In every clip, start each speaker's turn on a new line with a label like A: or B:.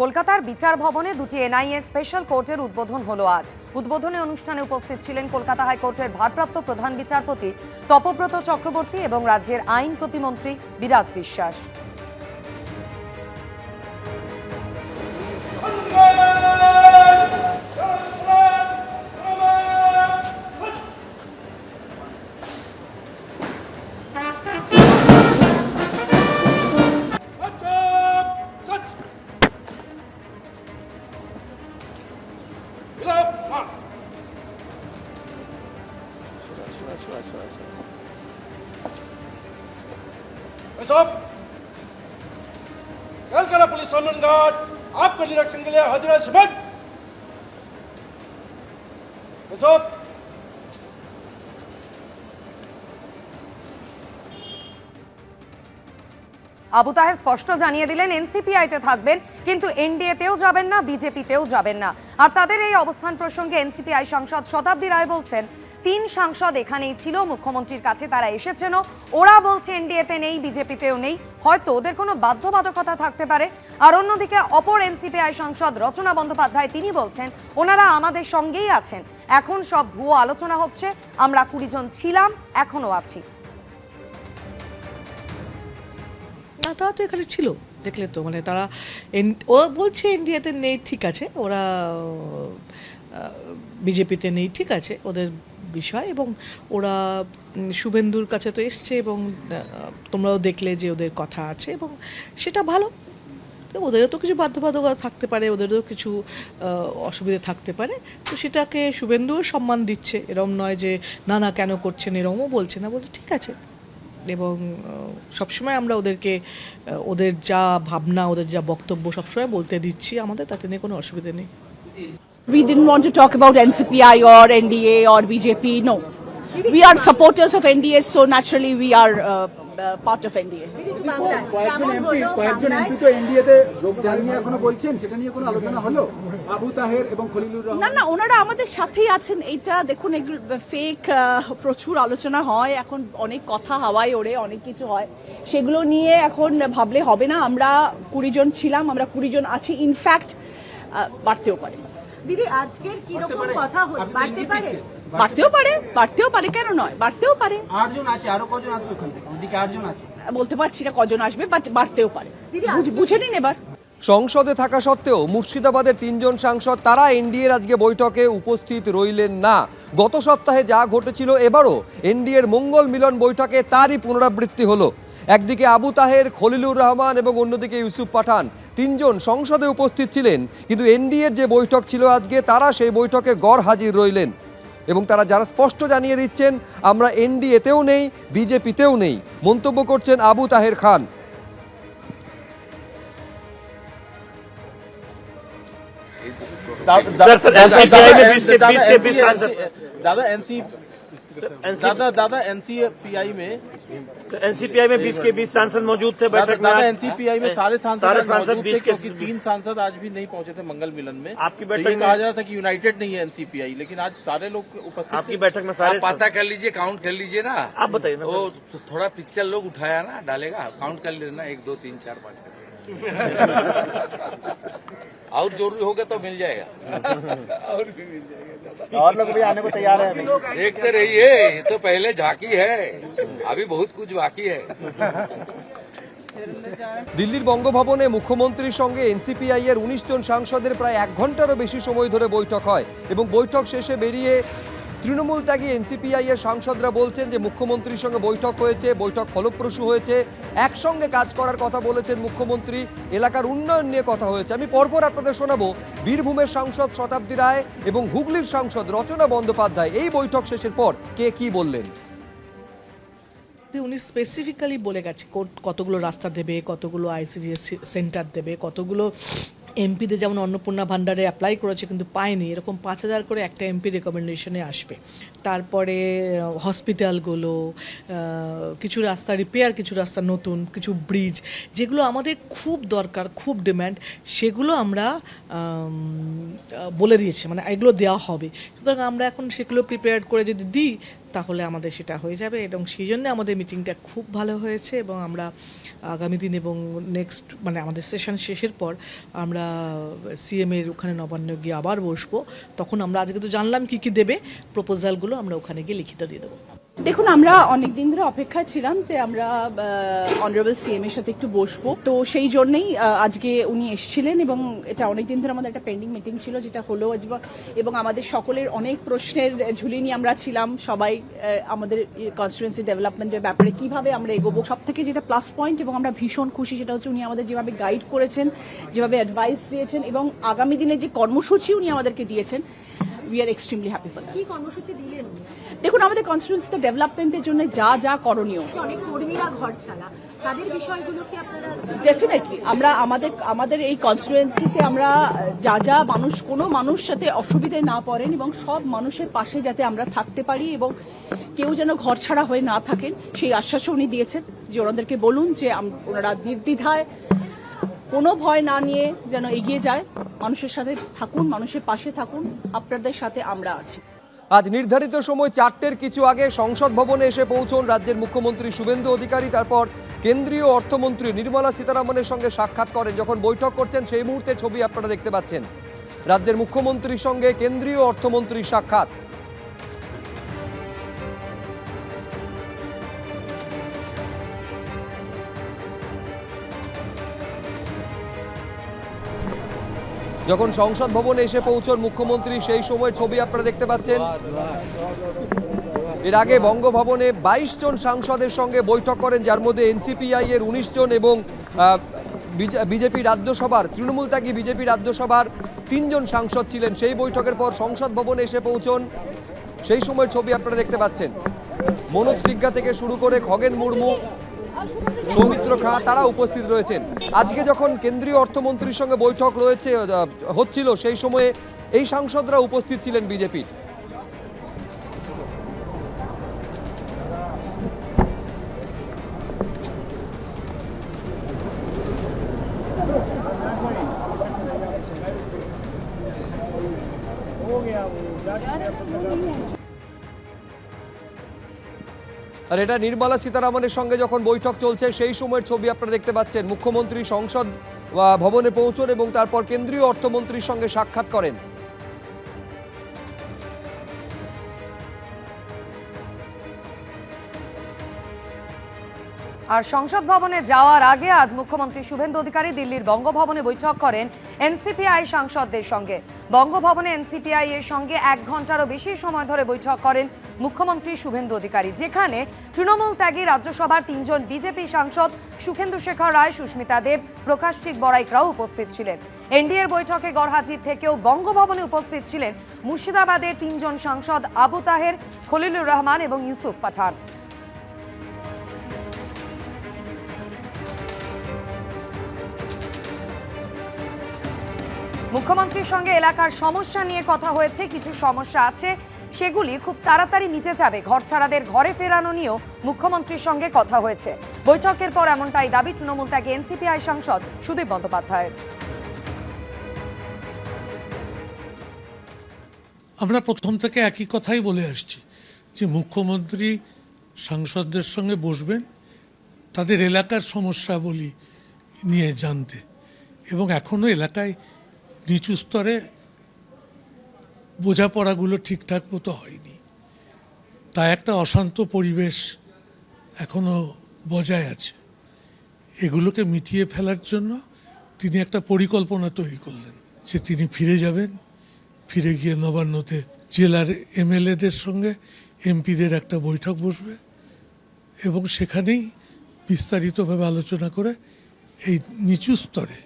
A: কলকাতার বিচার ভবনে দুটি এনআইএ স্পেশাল কোর্টের উদ্বোধন হলো আজ। উদ্বোধনী অনুষ্ঠানে উপস্থিত ছিলেন কলকাতা হাইকোর্টের ভারপ্রাপ্ত প্রধান বিচারপতি তপব্রত চক্রবর্তী এবং রাজ্যের আইন প্রতিমন্ত্রী বিরাজ বিশ্বাস।
B: कलकत्ता पुलिस सम्मान गार्ड आपके निरीक्षण के लिए हाजिर है। सिमट
A: আবু তাহের স্পষ্ট জানিয়ে দিলেন এনসিপিআইতে থাকবেন, কিন্তু এনডিএতেও যাবেন না, বিজেপিতেও যাবেন না। আর তাদের এই অবস্থান প্রসঙ্গে এনসিপিআই সাংসদ শতাব্দী রায় বলছেন, 3 সাংসদ এখানেই ছিল, মুখ্যমন্ত্রীর কাছে তারা এসেছেন, ওরা বলছে এনডিএতে নেই, বিজেপিতেও নেই, হয়তো ওদের কোনো বাধ্যবাধকতা থাকতে পারে। আর অন্যদিকে অপর এনসিপিআই সাংসদ রচনা বন্দ্যোপাধ্যায় তিনি বলছেন, ওনারা আমাদের সঙ্গেই আছেন, এখন সব ভুয়ো আলোচনা হচ্ছে, আমরা 20 জন ছিলাম, এখনো আছি।
C: না, তারা তো এখানে ছিল, দেখলে তো, মানে তারা ও বলছে এনডিএতে নেই, ঠিক আছে, ওরা বিজেপিতে নেই, ঠিক আছে, ওদের বিষয়, এবং ওরা শুভেন্দুর কাছে তো এসছে, এবং তোমরাও দেখলে যে ওদের কথা আছে, এবং সেটা ভালো। ওদেরও তো কিছু বাধ্যবাধকতা থাকতে পারে, ওদেরও কিছু অসুবিধা থাকতে পারে, তো সেটাকে শুভেন্দুও সম্মান দিচ্ছে, এরম নয় যে না না কেন করছেন, এরমও বলছে না, বলছে ঠিক আছে। এবং সবসময় আমরা ওদেরকে ওদের যা ভাবনা, ওদের যা বক্তব্য সবসময় বলতে দিচ্ছি, আমাদের তাতে নিয়ে কোনো অসুবিধা নেই।
D: We didn't want to talk about NCPI or NDA or BJP, no. We are supporters of NDA, so naturally we are part of NDA.
E: কয়েকজন এমপি তো এনডিএতে যোগদান নিয়ে এখনো বলছেন, সেটা নিয়ে কোনো আলোচনা হলো? আবু তাহের এবং খলিলুর রহমান।
D: না না, ওনারা আমাদের সাথেই আছেন। এইটা দেখুন, এগুলো ফেক, প্রচুর আলোচনা হয় এখন, অনেক কথা হাওয়ায় ওড়ে, অনেক কিছু হয়, সেগুলো নিয়ে এখন ভাবলে হবে না। আমরা 20 জন ছিলাম, আমরা 20 জন আছি, ইনফ্যাক্ট বাড়তেও পারে।
F: দিদি, আজকের কি রকম কথা বাড়তে পারে?
D: বাড়তেও পারে, কেন নয়, বাড়তেও পারে।
E: 8 জন আছে, আরো কজন আসবে ওখান থেকে? ওদিকে 8 জন আছে,
D: বলতে পারছি না কজন আসবে, বাট বাড়তেও পারে। বুঝে নিন এবার।
G: সংসদে থাকা সত্ত্বেও মুর্শিদাবাদের 3 জন সাংসদ তারা এনডিএর আজকে বৈঠকে উপস্থিত রইলেন না। গত সপ্তাহে যা ঘটেছিল এবারও এনডিএর মঙ্গল মিলন বৈঠকে তারই পুনরাবৃত্তি হলো। একদিকে আবু তাহের, খলিলুর রহমান এবং অন্যদিকে ইউসুফ পাঠান 3 জন সংসদে উপস্থিত ছিলেন, কিন্তু এনডিএর যে বৈঠক ছিল আজকে তারা সেই বৈঠকে গড় হাজির রইলেন, এবং তারা যারা স্পষ্ট জানিয়ে দিচ্ছেন আমরা এনডিএতেও নেই, বিজেপিতেও নেই, মন্তব্য করছেন আবু তাহের খান।
H: दादा एनसीपीआई में 20 के 20 सांसद मौजूद थे बैठक में।
E: एनसीपीआई में सारे सांसद
H: 20 के
E: 3 सांसद आज भी नहीं पहुंचे थे मंगल मिलन में।
H: आपकी बैठक में
E: कहा जा रहा था कि यूनाइटेड नहीं है एनसीपीआई, लेकिन आज सारे लोग उपस्थित।
H: आपकी बैठक में सारे
I: पता कर लीजिए, काउंट कर लीजिए ना।
H: आप बताइए ना,
I: वो थोड़ा पिक्चर लोग उठाया ना, डालेगा, काउंट कर लेना, 1 2 3 4 5 करके। और जरूरी होगा तो मिल जाएगा, और भी मिल जाएगा,
E: और लोग भी आने को तैयार है।
I: देखते रहिए, ये तो पहले झांकी है, अभी बहुत कुछ बाकी है।
G: দিল্লির বঙ্গভবনে মুখ্যমন্ত্রীর সঙ্গে এনসিপিআই এর 19 জন সাংসদের প্রায় 1 ঘন্টারও বেশি সময় ধরে বৈঠক হয়, এবং বৈঠক শেষে বেরিয়ে তৃণমূল ত্যাগী এনসিপিআই এর সাংসদরা বলছেন যে মুখ্যমন্ত্রীর সঙ্গে বৈঠক হয়েছে, বৈঠক ফলপ্রসূ হয়েছে, একসঙ্গে কাজ করার কথা বলেছেন মুখ্যমন্ত্রী, এলাকার উন্নয়ন নিয়ে কথা হয়েছে। আমি পরপর আপনাদের শোনাবো বীরভূমের সাংসদ শতাব্দী রায় এবং হুগলির সাংসদ রচনা বন্দ্যোপাধ্যায় এই বৈঠক শেষের পর কে কি বললেন।
C: উনি স্পেসিফিক্যালি বলে গেছে কতগুলো রাস্তা দেবে, কতগুলো আইসিডিএস সেন্টার দেবে, কতগুলো এমপিদের যেমন অন্নপূর্ণা ভান্ডারে অ্যাপ্লাই করেছে কিন্তু পায়নি, এরকম 5000 করে একটা এমপি রেকমেন্ডেশনে আসবে। তারপরে হসপিটালগুলো, কিছু রাস্তা রিপেয়ার, কিছু রাস্তা নতুন, কিছু ব্রিজ যেগুলো আমাদের খুব দরকার, খুব ডিম্যান্ড, সেগুলো আমরা বলে দিয়েছি, মানে এগুলো দেওয়া হবে। সুতরাং আমরা এখন সেগুলো প্রিপেয়ার করে যদি দিই তাহলে আমাদের সেটা হয়ে যাবে, এবং সেই জন্য আমাদের মিটিংটা খুব ভালো হয়েছে। এবং আমরা আগামী দিন এবং নেক্সট মানে আমাদের সেশন শেষের পর আমরা সিএমের ওখানে নবান্ন গিয়ে আবার বসবো। তখন আমরা আজকে তো জানলাম কী কী দেবে, প্রপোজালগুলো আমরা ওখানে গিয়ে লিখিত দিয়ে দেবো।
D: দেখুন, আমরা অনেক দিন ধরে অপেক্ষায় ছিলাম যে আমরা অনারেবল সিএম এর সাথে একটু বসবো, তো সেই জন্যই আজকে উনি এসেছিলেন এবং এটা অনেক দিন ধরে আমাদের একটা পেন্ডিং মিটিং ছিল যেটা হলো এবং আমাদের সকলের অনেক প্রশ্নের ঝুলি নিয়ে আমরা ছিলাম সবাই, আমাদের কনস্টিটুয়েন্সি ডেভেলপমেন্টের ব্যাপারে কিভাবে আমরা এগোবো। সব থেকে যেটা প্লাস পয়েন্ট এবং আমরা ভীষণ খুশি সেটা হচ্ছে উনি আমাদের যেভাবে গাইড করেছেন, যেভাবে অ্যাডভাইস দিয়েছেন এবং আগামী দিনে যে কর্মসূচি উনি আমাদেরকে দিয়েছেন, we are extremely happy for that.
F: কি কর্মসূচি দিলেন?
D: দেখুন, আমাদের কনস্টিটুয়েন্সিতে ডেভেলপমেন্টের জন্য যা যা করণীয়,
F: অনেক কর্মীরা ঘর ছাড়া, তাদের বিষয়গুলো কি আপনারা?
D: ডেফিনেটলি আমরা আমাদের এই কনস্টিটুয়েন্সিতে আমরা যা কোনো মানুষ যাতে অসুবিধায় না পড়েন এবং সব মানুষের পাশে যাতে আমরা থাকতে পারি এবং কেউ যেন ঘর ছাড়া হয়ে না থাকেন, সেই আশ্বাসও উনি দিয়েছেন যে ওনাদেরকে বলুন যে ওনারা নির্দ্বিধায় কোনো ভয় না নিয়ে যেন এগিয়ে যায়, মানুষের সাথে থাকুন, মানুষের পাশে থাকুন, আপনাদের সাথে আমরা আছি।
G: আজ নির্ধারিত সময় 4টের কিছু আগে সংসদ ভবনে এসে পৌঁছন রাজ্যের মুখ্যমন্ত্রী শুভেন্দু অধিকারী। তারপর কেন্দ্রীয় অর্থমন্ত্রী নির্মলা সীতারামনের সঙ্গে সাক্ষাৎ করেন। যখন বৈঠক করছেন সেই মুহূর্তে ছবি আপনারা দেখতে পাচ্ছেন, রাজ্যের মুখ্যমন্ত্রীর সঙ্গে কেন্দ্রীয় অর্থমন্ত্রীর সাক্ষাৎ। যখন সংসদ ভবনে এসে পৌঁছন মুখ্যমন্ত্রী সেই সময় ছবি আপনারা দেখতে পাচ্ছেন। এর আগে বঙ্গভবনে 22 জন সাংসদের সঙ্গে বৈঠক করেন, যার মধ্যে এনসিপিআই এর 19 জন এবং বিজেপি রাজ্যসভার তৃণমূল ত্যাগী বিজেপি রাজ্যসভার 3 জন সাংসদ ছিলেন। সেই বৈঠকের পর সংসদ ভবনে এসে পৌঁছন সেই সময় ছবি আপনারা দেখতে পাচ্ছেন। মনোজ সিনহা থেকে শুরু করে খগেন মুর্মু, সৌমিত্র খাঁ তারা উপস্থিত রয়েছেন। আজকে যখন কেন্দ্রীয় অর্থমন্ত্রীর সঙ্গে বৈঠক হচ্ছিল সেই সময়ে এই সাংসদরা উপস্থিত ছিলেন বিজেপির। আর এটা নির্মলা সীতারামনের সঙ্গে যখন বৈঠক চলছে সেই সময়ের ছবি আপনারা দেখতে পাচ্ছেন। মুখ্যমন্ত্রী সংসদ ভবনে পৌঁছন এবং তারপর কেন্দ্রীয় অর্থমন্ত্রীর সঙ্গে সাক্ষাৎ করেন।
A: আর সংসদ ভবনে যাওয়ার আগে আজ মুখ্যমন্ত্রী শুভেন্দু অধিকারী দিল্লির বঙ্গভবনে বৈঠক করেন এনসিপিআই সাংসদদের সঙ্গে। বঙ্গভবনে এনসিপিআই এর সঙ্গে 1 ঘন্টারও বেশি সময় ধরে বৈঠক করেন মুখ্যমন্ত্রী শুভেন্দু অধিকারী, যেখানে তৃণমূল ত্যাগী রাজ্যসভার 3 জন বিজেপি সাংসদ সুখেন্দু শেখর রায়, সুস্মিতা দেব, প্রকাশচিত বড়াইকরাও উপস্থিত ছিলেন। এনডিএর বৈঠকে গড়হাজির থেকেও বঙ্গভবনে উপস্থিত ছিলেন মুর্শিদাবাদের 3 জন সাংসদ আবু তাহের, খলিলুর রহমান এবং ইউসুফ পাঠান। মুখ্যমন্ত্রীর সঙ্গে এলাকার সমস্যা নিয়ে কথা হয়েছে। কিছু সমস্যা আছে, সেগুলি খুব তাড়াতাড়ি মিটে যাবে। ঘরছাড়াদের ঘরে ফেরানো নিয়েও মুখ্যমন্ত্রীর সঙ্গে কথা হয়েছে। বৈঠকের পর এমনটাই দাবি তৃণমূল ত্যাগী এনসিপিআই সাংসদ সুদীপ বন্দ্যোপাধ্যায়ের।
J: আমরা প্রথম থেকে একই কথাই বলে আসছি যে মুখ্যমন্ত্রী সাংসদদের সঙ্গে বসবেন, তাদের এলাকার সমস্যাবলী নিয়ে জানতে, এবং এখনও এলাকায় নিচু স্তরে বোঝাপড়াগুলো ঠিকঠাক মতো হয়নি, তাই একটা অশান্ত পরিবেশ এখনও বজায় আছে। এগুলোকে মিটিয়ে ফেলার জন্য তিনি একটা পরিকল্পনা তৈরি করলেন যে তিনি ফিরে যাবেন, ফিরে গিয়ে নবান্নতে জেলার এমএলএদের সঙ্গে এমপিদের একটা বৈঠক বসবে এবং সেখানেই বিস্তারিতভাবে আলোচনা করে এই নিচু স্তরে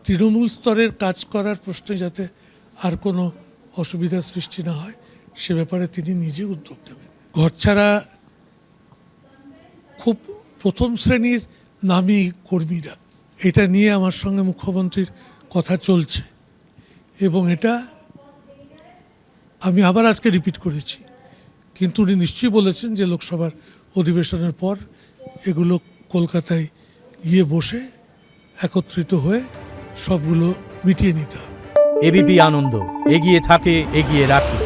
J: তৃণমূল স্তরের কাজ করার প্রশ্নে যাতে আর কোনো অসুবিধার সৃষ্টি না হয় সে ব্যাপারে তিনি নিজে উদ্যোগ নেবেন। ঘরছাড়া খুব প্রথম শ্রেণীর নামী কর্মীরা, এটা নিয়ে আমার সঙ্গে মুখ্যমন্ত্রীর কথা চলছে এবং এটা আমি আবার আজকে রিপিট করেছি, কিন্তু উনি নিশ্চয়ই বলেছেন যে লোকসভার অধিবেশনের পর এগুলো কলকাতায় গিয়ে বসে একত্রিত হয়ে সবগুলো মিটিয়ে নিতে হবে।
K: এবিপি আনন্দ, এগিয়ে থাকে, এগিয়ে রাখে।